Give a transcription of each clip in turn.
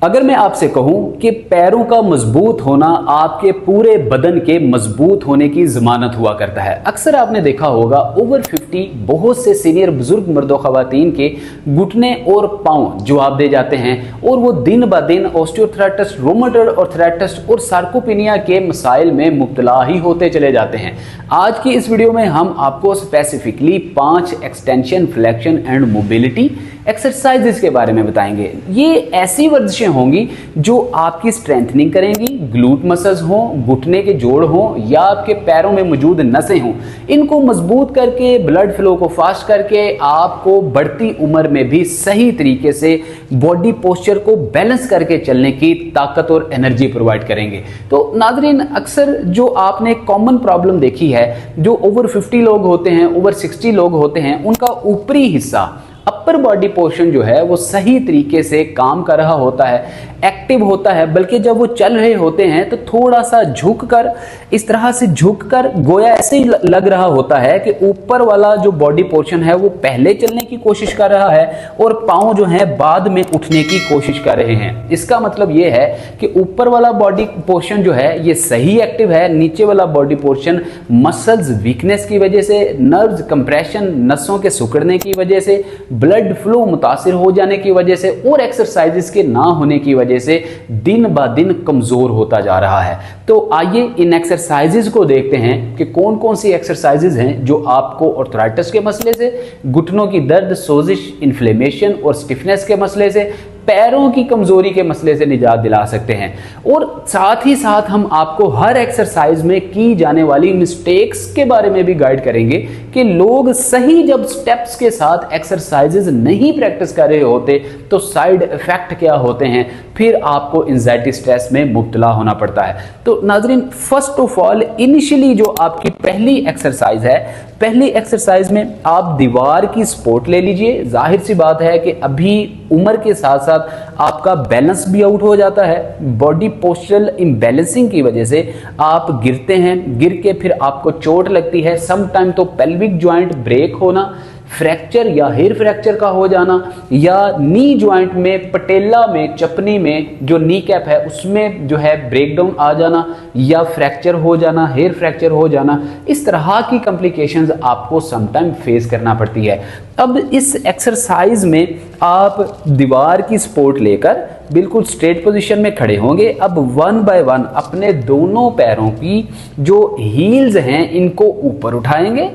अगर मैं आपसे कहूं कि पैरों का मजबूत होना आपके पूरे बदन के मजबूत होने की जमानत हुआ करता है। अक्सर आपने देखा होगा ओवर 50 बहुत से सीनियर बुजुर्ग मर्दों खवातीन के घुटने और पांव जवाब दे जाते हैं और वो दिन ब दिन ऑस्टियोआर्थराइटिस, रोमेटॉइड आर्थराइटिस और सार्कोपेनिया के मसाइल में मुब्तला ही होते चले जाते हैं। आज की इस वीडियो में हम आपको specifically 5 extension, flexion and mobility exercises के बारे में बताएंगे। ये ऐसी वर्जिशें होंगी जो आपकी स्ट्रेंथनिंग करेंगी, ग्लूट मसल्स हो, घुटने के जोड़ हो या आपके पैरों में मौजूद नसें हों, इनको मजबूत करके ब्लड फ्लो को फास्ट करके आपको बढ़ती उम्र में भी सही तरीके से बॉडी पोस्चर को बैलेंस करके चलने की ताकत और एनर्जी प्रोवाइड करेंगे। तो नाज़रीन, अक्सर जो आपने कॉमन प्रॉब्लम देखी है, जो ओवर 50 लोग होते हैं, ओवर 60 लोग होते हैं, उनका ऊपरी हिस्सा अपर बॉडी पोर्शन जो है वो सही तरीके से काम कर रहा होता है, एक्टिव होता है, बल्कि जब वो चल रहे होते हैं तो थोड़ा सा झुककर, इस तरह से झुककर गोया ऐसे ही लग रहा होता है कि ऊपर वाला जो बॉडी पोर्शन है वो पहले चलने की कोशिश कर रहा है और पांव जो है बाद में उठने की कोशिश कर रहे हैं। इसका मतलब ये है कि ऊपर वाला बॉडी पोर्शन जो है ये सही एक्टिव है, नीचे वाला बॉडी पोर्शन मसल्स वीकनेस की वजह से, नर्व्स कंप्रेशन, नसों के सिकुड़ने की वजह से, ब्लड फ्लो मुतासिर हो जाने की वजह से और एक्सरसाइजेस के ना होने की वजह से दिन ब दिन कमजोर होता जा रहा है। तो आइए इन एक्सरसाइजेस को देखते हैं कि कौन कौन सी एक्सरसाइजेस हैं जो आपको आर्थराइटिस के मसले से, घुटनों की दर्द, सोजिश, इन्फ्लेमेशन और स्टिफनेस के मसले से, पैरों की कमजोरी के मसले से निजात दिला सकते हैं। और साथ ही साथ हम आपको हर एक्सरसाइज में की जाने वाली मिस्टेक्स के बारे में भी गाइड करेंगे कि लोग सही जब स्टेप्स के साथ एक्सरसाइजेस नहीं प्रैक्टिस कर रहे होते तो साइड इफेक्ट क्या होते हैं, फिर आपको एंजाइटी, स्ट्रेस में मुब्तला होना पड़ता है। तो नाजरीन, फर्स्ट ऑफ ऑल इनिशियली जो आपकी पहली एक्सरसाइज है, पहली एक्सरसाइज में आप दीवार की सपोर्ट ले लीजिए। जाहिर सी बात है कि अभी उम्र के साथ साथ आपका बैलेंस भी आउट हो जाता है, बॉडी पोस्चरल इम्बैलेंसिंग की वजह से आप गिरते हैं, गिर के फिर आपको चोट लगती है। सम टाइम तो पेल्विक जॉइंट ब्रेक होना, फ्रैक्चर या हेयर फ्रैक्चर का हो जाना, या नी जॉइंट में, पटेला में, चपनी में जो नी कैप है उसमें जो है ब्रेकडाउन आ जाना या फ्रैक्चर हो जाना, हेयर फ्रैक्चर हो जाना, इस तरह की कॉम्प्लिकेशंस आपको समटाइम फेस करना पड़ती है। अब इस एक्सरसाइज में आप दीवार की सपोर्ट लेकर बिल्कुल स्ट्रेट पोजीशन में खड़े होंगे। अब वन बाय वन अपने दोनों पैरों की जो हील्स हैं इनको ऊपर उठाएंगे,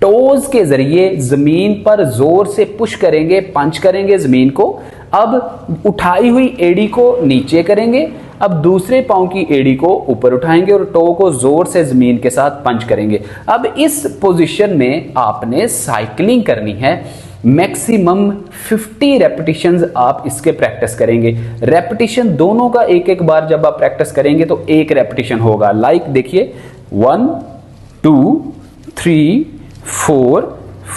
टोज के जरिए जमीन पर जोर से पुश करेंगे, पंच करेंगे जमीन को। अब उठाई हुई एड़ी को नीचे करेंगे, अब दूसरे पांव की एड़ी को ऊपर उठाएंगे और टो को जोर से जमीन के साथ पंच करेंगे। अब इस पोजीशन में आपने साइकिलिंग करनी है। मैक्सिमम 50 रेपिटेशंस आप इसके प्रैक्टिस करेंगे। रेपिटेशन दोनों का एक एक बार जब आप प्रैक्टिस करेंगे तो एक रेपिटेशन होगा। लाइक देखिए, 1 2 3 4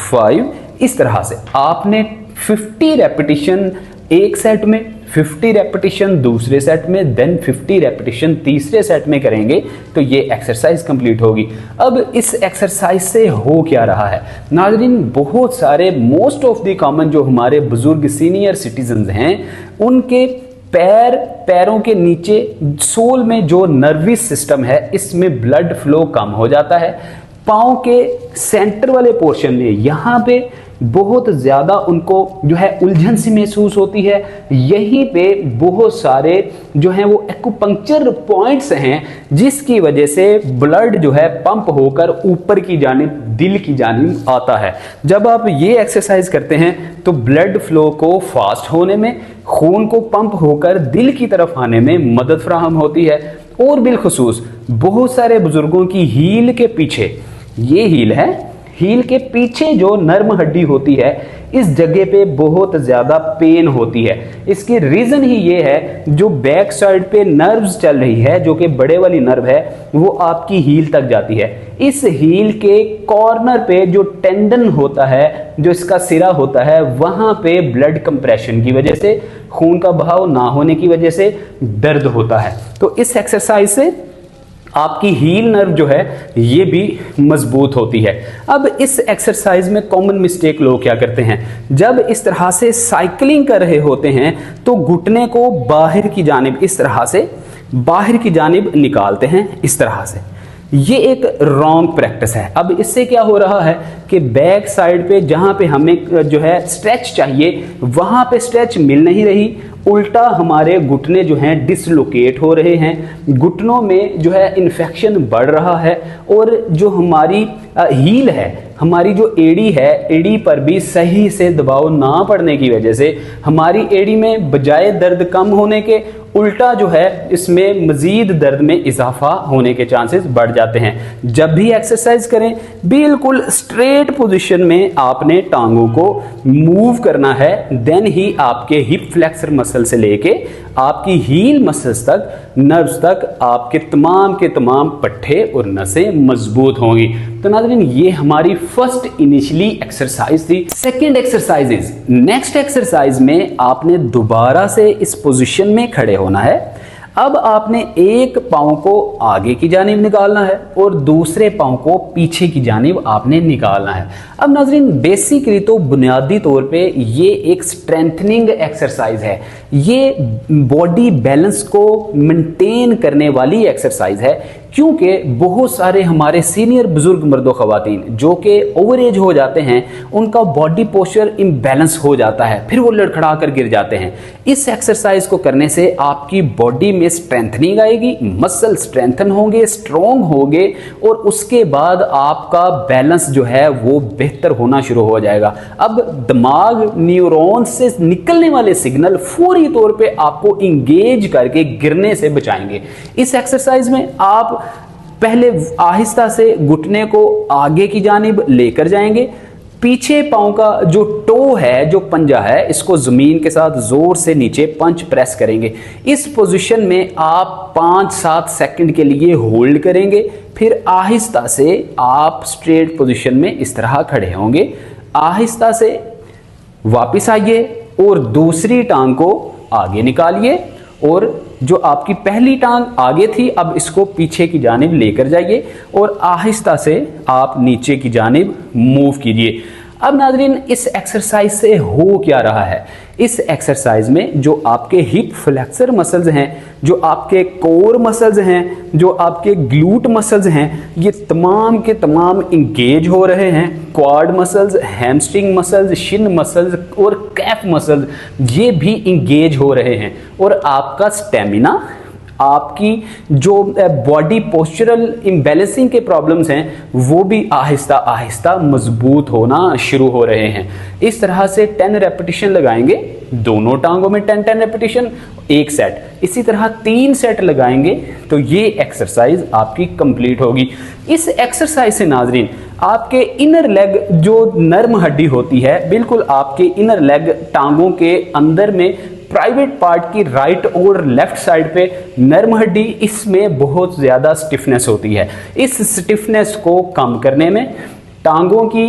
5, इस तरह से आपने 50 रेपिटेशन एक सेट में, 50 रेपिटेशन दूसरे सेट में, देन 50 रेपिटेशन तीसरे सेट में करेंगे तो ये एक्सरसाइज कंप्लीट होगी। अब इस एक्सरसाइज से हो क्या रहा है नाज़रीन, बहुत सारे मोस्ट ऑफ द कॉमन जो हमारे बुजुर्ग सीनियर सिटीजन्स हैं उनके पैरों के नीचे सोल में जो नर्वस सिस्टम है इसमें ब्लड फ्लो कम हो जाता है। पाँव के सेंटर वाले पोर्शन में यहाँ पे बहुत ज़्यादा उनको जो है उलझन सी महसूस होती है। यहीं पे बहुत सारे जो हैं वो एक्यूपंक्चर पॉइंट्स हैं जिसकी वजह से ब्लड जो है पंप होकर ऊपर की जानिब, दिल की जानिब आता है। जब आप ये एक्सरसाइज करते हैं तो ब्लड फ्लो को फास्ट होने में, खून को पंप होकर दिल की तरफ आने में मदद फराहम होती है। और बिलखुसूस बहुत सारे बुजुर्गों की हील के पीछे, ये हील है, हील के पीछे जो नर्म हड्डी होती है इस जगह पे बहुत ज्यादा पेन होती है। इसकी रीजन ही ये है, जो बैक साइड पे नर्व्स चल रही है, जो कि बड़े वाली नर्व है, वो आपकी हील तक जाती है। इस हील के कॉर्नर पे जो टेंडन होता है, जो इसका सिरा होता है, वहां पे ब्लड कंप्रेशन की वजह से, खून का बहाव ना होने की वजह से दर्द होता है। तो इस एक्सरसाइज से आपकी हील नर्व जो है ये भी मजबूत होती है। अब इस एक्सरसाइज में कॉमन मिस्टेक लोग क्या करते हैं, जब इस तरह से साइकिलिंग कर रहे होते हैं तो घुटने को बाहर की जानिब इस तरह से बाहर की जानिब निकालते हैं इस तरह से। ये एक रॉन्ग प्रैक्टिस है। अब इससे क्या हो रहा है कि बैक साइड पे जहां पे हमें जो है स्ट्रेच चाहिए वहां पे स्ट्रेच मिल नहीं रही, उल्टा हमारे घुटने जो हैं डिसलोकेट हो रहे हैं, घुटनों में जो है इन्फेक्शन बढ़ रहा है और जो हमारी हील है, हमारी जो एड़ी है, एड़ी पर भी सही से दबाव ना पड़ने की वजह से हमारी एड़ी में बजाय दर्द कम होने के उल्टा जो है इसमें मजीद दर्द में इजाफा होने के चांसेस बढ़ जाते हैं। जब भी एक्सरसाइज करें बिल्कुल स्ट्रेट पोजीशन में आपने टांगों को मूव करना है, देन ही आपके हिप फ्लेक्सर मसल से लेके आपकी हील मसल्स तक, नर्व्स तक आपके तमाम पट्टे और नसें मजबूत होंगी। तो नाज़रीन ये हमारी फर्स्ट इनिशियली एक्सरसाइज थी। Second exercise is, next exercise में आपने दोबारा से इस पोजीशन में खड़े होना है। अब आपने एक पांव को आगे की जानिब निकालना है और दूसरे पांव को पीछे की जानिब आपने निकालना है। अब नाज़रीन बेसिकली तो बुनियादी तौर पे ये एक स्ट्रेंथनिंग एक्सरसाइज है, ये बॉडी बैलेंस को मेंटेन करने वाली एक्सरसाइज है, क्योंकि बहुत सारे हमारे सीनियर बुजुर्ग मर्दों ख़वातीन जो कि ओवर एज हो जाते हैं उनका बॉडी पोस्चर इम्बैलेंस हो जाता है, फिर वो लड़खड़ा कर गिर जाते हैं। इस एक्सरसाइज को करने से आपकी बॉडी में स्ट्रेंथनिंग आएगी, मसल स्ट्रेंथन होंगे, स्ट्रॉन्ग होंगे और उसके बाद आपका बैलेंस जो है वो बेहतर होना शुरू हो जाएगा। अब दिमाग न्यूरॉन से निकलने वाले सिग्नल फौरी तौर पे आपको इंगेज करके गिरने से बचाएंगे। इस एक्सरसाइज में आप पहले आहिस्ता से घुटने को आगे की जानिब लेकर जाएंगे, पीछे पांव का जो टो है, जो पंजा है, इसको जमीन के साथ जोर से नीचे पंच प्रेस करेंगे। इस पोजीशन में आप 5-7 सेकंड के लिए होल्ड करेंगे, फिर आहिस्ता से आप स्ट्रेट पोजीशन में इस तरह खड़े होंगे। आहिस्ता से वापस आइए और दूसरी टांग को आगे निकालिए और जो आपकी पहली टांग आगे थी अब इसको पीछे की जानिब लेकर जाइए और आहिस्ता से आप नीचे की जानिब मूव कीजिए। अब नाज़रीन इस एक्सरसाइज से हो क्या रहा है, इस एक्सरसाइज में जो आपके हिप फ्लेक्सर मसल्स हैं, जो आपके कोर मसल्स हैं, जो आपके ग्लूट मसल्स हैं, ये तमाम के तमाम इंगेज हो रहे हैं। Quad muscles, hamstring muscles, Shin muscles और कैफ मसल्स ये भी इंगेज हो रहे हैं और आपका स्टेमिना, आपकी जो बॉडी पोस्चरल इम्बैलेंसिंग के प्रॉब्लम्स हैं वो भी आहिस्ता आहिस्ता मजबूत होना शुरू हो रहे हैं। इस तरह से 10 रेपिटेशन लगाएंगे, दोनों टांगों में 10-10 रेपिटेशन, एक सेट। इसी तरह 3 सेट लगाएंगे तो ये एक्सरसाइज आपकी कंप्लीट होगी। इस एक्सरसाइज से नाजरीन आपके इनर लेग जो नर्म हड्डी होती है, बिल्कुल आपके इनर लेग टांगों के अंदर में प्राइवेट पार्ट की राइट और लेफ्ट साइड पे नर्म हड्डी, इसमें बहुत ज़्यादा स्टिफनेस होती है। इस स्टिफनेस को कम करने में, टांगों की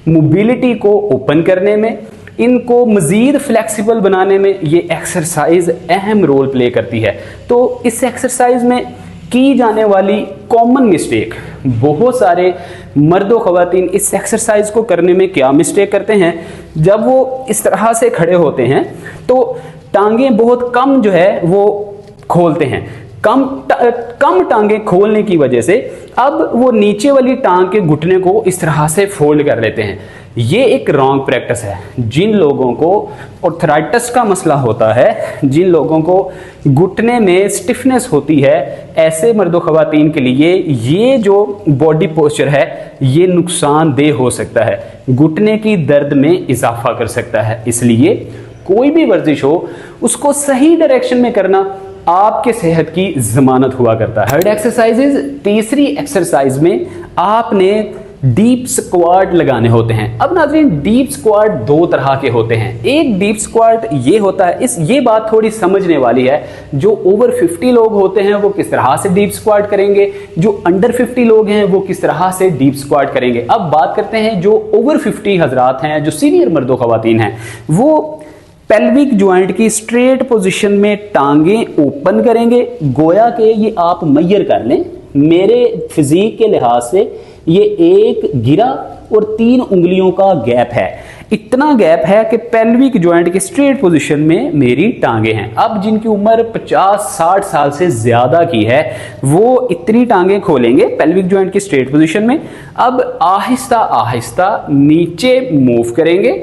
मोबिलिटी को ओपन करने में, इनको मज़ीद फ्लेक्सिबल बनाने में ये एक्सरसाइज अहम रोल प्ले करती है। तो इस एक्सरसाइज में की जाने वाली कॉमन मिस्टेक, बहुत सारे मर्दों ख़वातीन इस एक्सरसाइज को करने में क्या मिस्टेक करते हैं, जब वो इस तरह से खड़े होते हैं तो टांगें बहुत कम जो है वो खोलते हैं। कम टांगें खोलने की वजह से अब वो नीचे वाली टांग के घुटने को इस तरह से फोल्ड कर लेते हैं। ये एक रॉन्ग प्रैक्टिस है। जिन लोगों को आर्थराइटिस का मसला होता है, जिन लोगों को घुटने में स्टिफनेस होती है, ऐसे मर्दों ख़वातीन के लिए ये जो बॉडी पोस्चर है ये नुकसानदेह हो सकता है, घुटने की दर्द में इजाफा कर सकता है। इसलिए कोई भी वर्जिश हो उसको सही डायरेक्शन में करना आपके सेहत की जमानत हुआ करता है। थर्ड एक्सरसाइजेज, तीसरी एक्सरसाइज में आपने डीप स्क्वाट लगाने होते हैं। अब नाज़रीन डीप स्क्वाट 2 तरह के होते हैं। एक डीप स्क्वाट ये होता है, ये बात थोड़ी समझने वाली है, जो ओवर 50 लोग होते हैं वो किस तरह से डीप स्क्वाट करेंगे, जो अंडर 50 लोग हैं वो किस तरह से डीप स्क्वाट करेंगे। अब बात करते हैं जो ओवर 50 हजरात हैं, जो सीनियर मर्दों ख़वातीन हैं, वो पेल्विक ज्वाइंट की स्ट्रेट पोजीशन में टांगें ओपन करेंगे, गोया के ये आप मैयर कर लें मेरे फिजिक के लिहाज से ये एक गिरा और 3 उंगलियों का गैप है। इतना गैप है कि पेल्विक जॉइंट के स्ट्रेट पोजीशन में मेरी टांगे हैं। अब जिनकी उम्र 50-60 साल से ज्यादा की है वो इतनी टांगे खोलेंगे पेल्विक जॉइंट की स्ट्रेट पोजीशन में। अब आहिस्ता आहिस्ता नीचे मूव करेंगे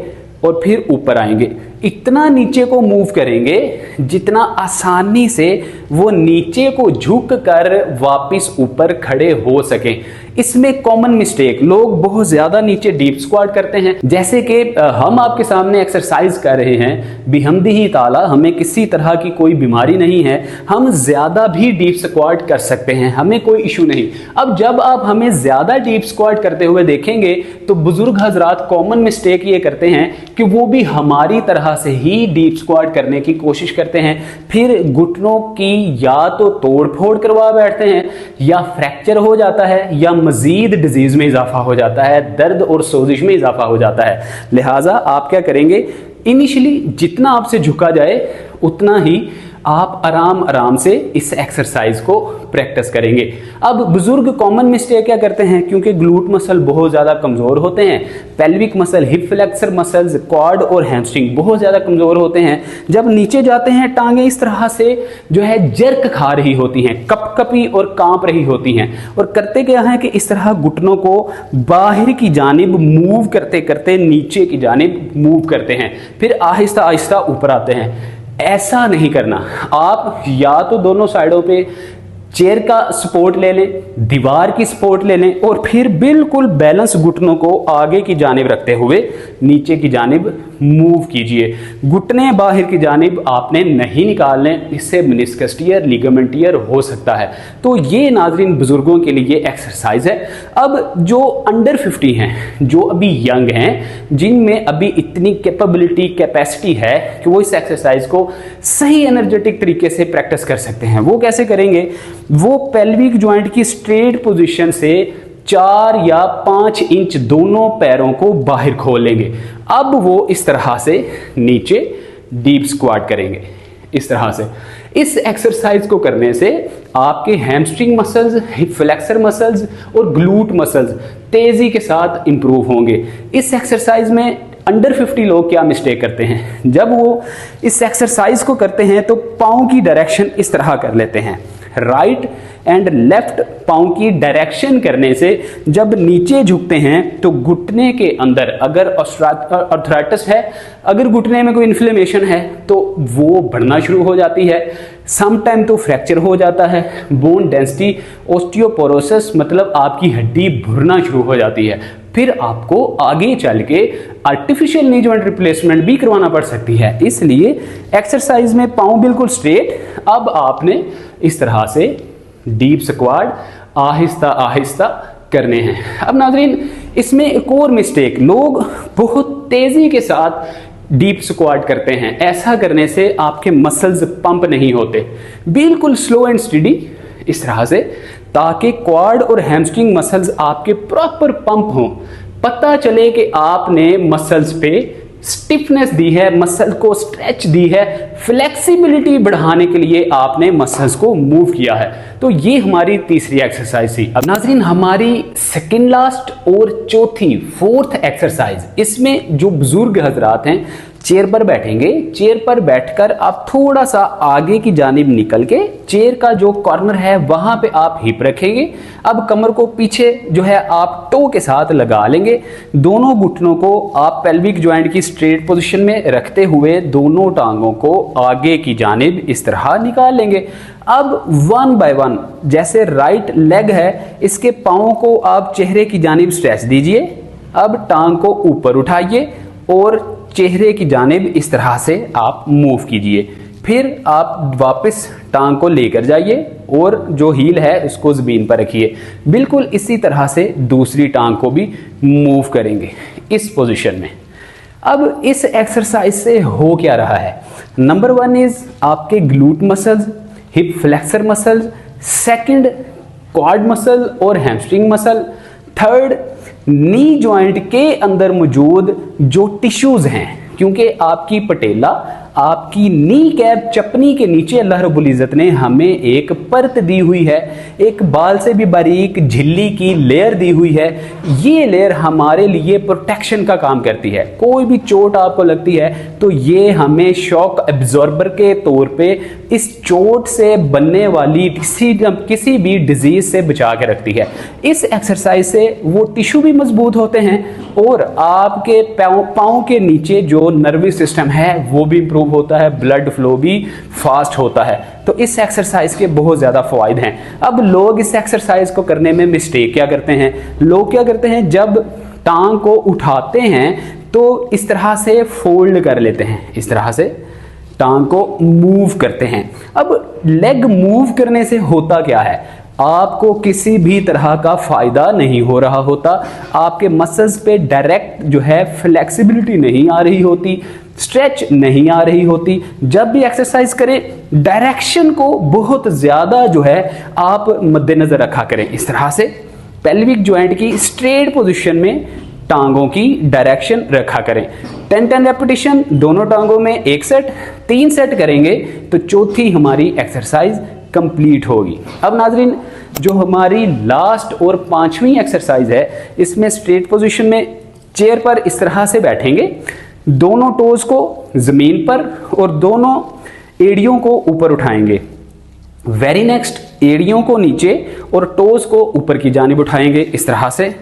और फिर ऊपर आएंगे। इतना नीचे को मूव करेंगे जितना आसानी से वो नीचे को झुक कर वापस ऊपर खड़े हो सकें। इसमें कॉमन मिस्टेक, लोग बहुत ज्यादा नीचे डीप स्क्वाट करते हैं। जैसे कि हम आपके सामने एक्सरसाइज कर रहे हैं, बिहम्दिही ताला हमें किसी तरह की कोई बीमारी नहीं है, हम ज्यादा भी डीप स्क्वाट कर सकते हैं, हमें कोई इशू नहीं। अब जब आप हमें ज्यादा डीप स्क्वाट करते हुए देखेंगे तो बुजुर्ग हजरात कॉमन मिस्टेक ये करते हैं कि वो भी हमारी तरह से ही डीप स्क्वाट करने की कोशिश करते हैं, फिर घुटनों की या तो तोड़ फोड़ करवा बैठते हैं, या फ्रैक्चर हो जाता है, या मजीद डिजीज में इजाफा हो जाता है, दर्द और सोजिश में इजाफा हो जाता है। लिहाजा आप क्या करेंगे, इनिशियली जितना आपसे झुका जाए उतना ही आप आराम आराम से इस एक्सरसाइज को प्रैक्टिस करेंगे। अब बुजुर्ग कॉमन मिस्टेक क्या करते हैं, क्योंकि ग्लूट मसल बहुत ज्यादा कमजोर होते हैं, pelvic muscle, hip flexor muscles, quad और हैमस्ट्रिंग बहुत ज्यादा कमजोर होते हैं। जब नीचे जाते हैं टांगे इस तरह से जो है जर्क खा रही होती हैं, कपकपी और कांप रही होती हैं, और करते क्या है कि इस तरह घुटनों को बाहर की जानिब मूव करते करते नीचे की जानिब मूव करते हैं, फिर आहिस्ता आहिस्ता ऊपर आते हैं। ऐसा नहीं करना। आप या तो दोनों साइडों पे चेयर का सपोर्ट ले लें, दीवार की सपोर्ट ले लें, और फिर बिल्कुल बैलेंस घुटनों को आगे की जानिब रखते हुए नीचे की जानिब मूव कीजिए। घुटने बाहर की जानिब आपने नहीं निकालने, इससे मेनिस्कस टियर, लिगामेंट टियर हो सकता है। तो ये नाजरीन बुजुर्गों के लिए एक्सरसाइज है। अब जो अंडर 50 हैं, जो अभी यंग हैं, जिनमें अभी इतनी कैपेबिलिटी, कैपेसिटी है कि वो इस एक्सरसाइज को सही एनर्जेटिक तरीके से प्रैक्टिस कर सकते हैं, वो कैसे करेंगे, वो पेल्विक जॉइंट की स्ट्रेट पोजीशन से 4 या 5 इंच दोनों पैरों को बाहर खोल लेंगे। अब वो इस तरह से नीचे डीप स्क्वाट करेंगे, इस तरह से। इस एक्सरसाइज को करने से आपके hamstring muscles, hip flexor muscles और ग्लूट मसल्स तेजी के साथ इंप्रूव होंगे। इस एक्सरसाइज में अंडर 50 लोग क्या मिस्टेक करते हैं, जब वो इस एक्सरसाइज को करते हैं तो पाँव की डायरेक्शन इस तरह कर लेते हैं। राइट एंड लेफ्ट पाँव की डायरेक्शन करने से जब नीचे झुकते हैं तो घुटने के अंदर अगर आर्थराइटिस है, अगर घुटने में कोई इन्फ्लेमेशन है तो वो बढ़ना शुरू हो जाती है। सम टाइम तो फ्रैक्चर हो जाता है, बोन डेंसिटी, ऑस्टियोपोरोसिस, मतलब आपकी हड्डी भुरना शुरू हो जाती है। फिर आपको आगे चल के आर्टिफिशियल नी जॉइंट रिप्लेसमेंट भी करवाना पड़ सकती है। इसलिए एक्सरसाइज में पाँव बिल्कुल स्ट्रेट, अब आपने इस तरह से डीप स्क्वाट आहिस्ता आहिस्ता करने हैं। अब नाजरीन इसमें एक और मिस्टेक, लोग बहुत तेजी के साथ डीप स्क्वाट करते हैं। ऐसा करने से आपके मसल्स पंप नहीं होते, बिल्कुल स्लो एंड स्टडी इस तरह से, ताकि क्वाड और हैमस्ट्रिंग मसल्स आपके प्रॉपर पंप हों। पता चले कि आपने मसल्स पे स्टिफनेस दी है, मसल को स्ट्रेच दी है, फ्लेक्सिबिलिटी बढ़ाने के लिए आपने मसल्स को मूव किया है। तो ये हमारी तीसरी एक्सरसाइज थी। अब नाजरीन हमारी सेकंड लास्ट और चौथी, फोर्थ एक्सरसाइज, इसमें जो बुजुर्ग हजरात हैं चेयर पर बैठेंगे। चेयर पर बैठकर आप थोड़ा सा आगे की जानिब निकल के चेयर का जो कॉर्नर है वहां पे आप हिप रखेंगे। अब कमर को पीछे जो है आप टो के साथ लगा लेंगे। दोनों घुटनों को आप पेल्विक जॉइंट की स्ट्रेट पोजीशन में रखते हुए दोनों टांगों को आगे की जानिब इस तरह निकाल लेंगे। अब 1 बाय 1, जैसे राइट लेग है, इसके पाँव को आप चेहरे की जानिब स्ट्रेच दीजिए। अब टांग को ऊपर उठाइए और चेहरे की जानिब इस तरह से आप मूव कीजिए। फिर आप वापस टांग को लेकर जाइए और जो हील है उसको ज़मीन पर रखिए। बिल्कुल इसी तरह से दूसरी टांग को भी मूव करेंगे इस पोजीशन में। अब इस एक्सरसाइज से हो क्या रहा है, नंबर 1 इज आपके glute muscles, hip flexor muscles, second quad muscle और hamstring muscle, third knee joint के अंदर मौजूद जो टिश्यूज हैं, क्योंकि आपकी पटेला आपकी नी कैप चपनी के नीचे अल्लाह रब्बुल इज़्ज़त ने हमें एक परत दी हुई है, एक बाल से भी बारीक झिल्ली की लेयर दी हुई है। ये लेयर हमारे लिए प्रोटेक्शन का काम करती है। कोई भी चोट आपको लगती है तो ये हमें शॉक एब्जॉर्बर के तौर पे इस चोट से बनने वाली किसी भी डिजीज से बचा के रखती है। इस एक्सरसाइज से वो टिश्यू भी मजबूत होते हैं और आपके पाँव के नीचे जो नर्वस सिस्टम है वो भी इंप्रूव होता है, ब्लड फ्लो भी फास्ट होता है। तो इस एक्सरसाइज के बहुत ज़्यादा फ़वाइद हैं। अब लोग इस एक्सरसाइज को करने में मिस्टेक क्या करते हैं? लोग क्या करते हैं, जब टांग को उठाते हैं तो इस तरह से फोल्ड कर लेते हैं, इस तरह से टांग को मूव करते हैं। अब लेग मूव करने से होता क्या है? आपको किसी भी तरह का फायदा नहीं हो रहा होता, आपके मसल्स पे डायरेक्ट जो है फ्लेक्सिबिलिटी नहीं आ रही होती, स्ट्रेच नहीं आ रही होती। जब भी एक्सरसाइज करें डायरेक्शन को बहुत ज्यादा जो है आप मद्देनजर रखा करें। इस तरह से पेल्विक जॉइंट की स्ट्रेट पोजीशन में टांगों की डायरेक्शन रखा करें। 10-10 रेपिटेशन दोनों टांगों में एक सेट, 3 सेट करेंगे तो चौथी हमारी एक्सरसाइज कंप्लीट होगी। अब नाजरीन, जो हमारी लास्ट और 5वीं एक्सरसाइज है, इसमें स्ट्रेट पोजीशन में चेयर पर इस तरह से बैठेंगे, दोनों टोज को जमीन पर और दोनों एड़ियों को ऊपर उठाएंगे। वेरी नेक्स्ट, एड़ियों को नीचे और टोज को ऊपर की जानिब उठाएंगे इस तरह से।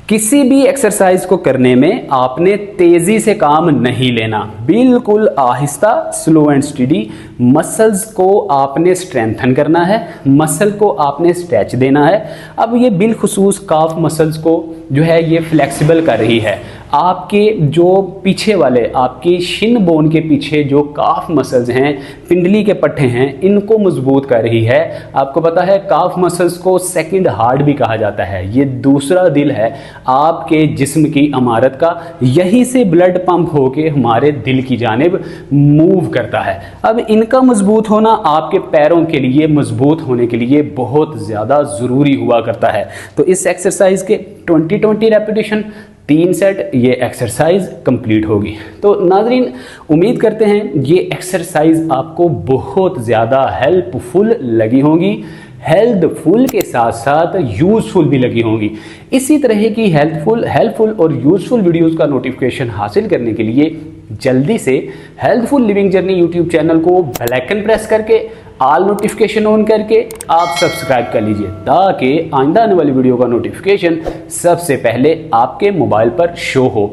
किसी भी एक्सरसाइज को करने में आपने तेजी से काम नहीं लेना, बिल्कुल आहिस्ता, स्लो एंड स्टडी। मसल्स को आपने स्ट्रेंथन करना है, मसल को आपने स्ट्रेच देना है। अब ये बिलखुसूस काफ मसल्स को जो है ये फ्लेक्सिबल कर रही है। आपके जो पीछे वाले, आपकी शिन बोन के पीछे जो काफ मसल्स हैं, पिंडली के पट्टे हैं, इनको मजबूत कर रही है। आपको पता है काफ मसल्स को सेकंड हार्ट भी कहा जाता है। ये दूसरा दिल है आपके जिस्म की इमारत का, यहीं से ब्लड पंप होके हमारे दिल की जानिब मूव करता है। अब इनका मजबूत होना आपके पैरों के लिए मजबूत होने के लिए बहुत ज़्यादा ज़रूरी हुआ करता है। तो इस एक्सरसाइज के 20-20 रेपिटेशन, 3 सेट, ये एक्सरसाइज कंप्लीट होगी। तो नाजरीन, उम्मीद करते हैं ये एक्सरसाइज आपको बहुत ज़्यादा हेल्पफुल लगी होंगी, हेल्पफुल के साथ साथ यूज़फुल भी लगी होंगी। इसी तरह की हेल्पफुल और यूज़फुल वीडियोस का नोटिफिकेशन हासिल करने के लिए जल्दी से helpful living journey YouTube channel को बेल आइकन प्रेस करके ऑल नोटिफिकेशन ऑन करके आप सब्सक्राइब कर लीजिए, ताकि आइंदा आने वाली वीडियो का नोटिफिकेशन सबसे पहले आपके मोबाइल पर शो हो।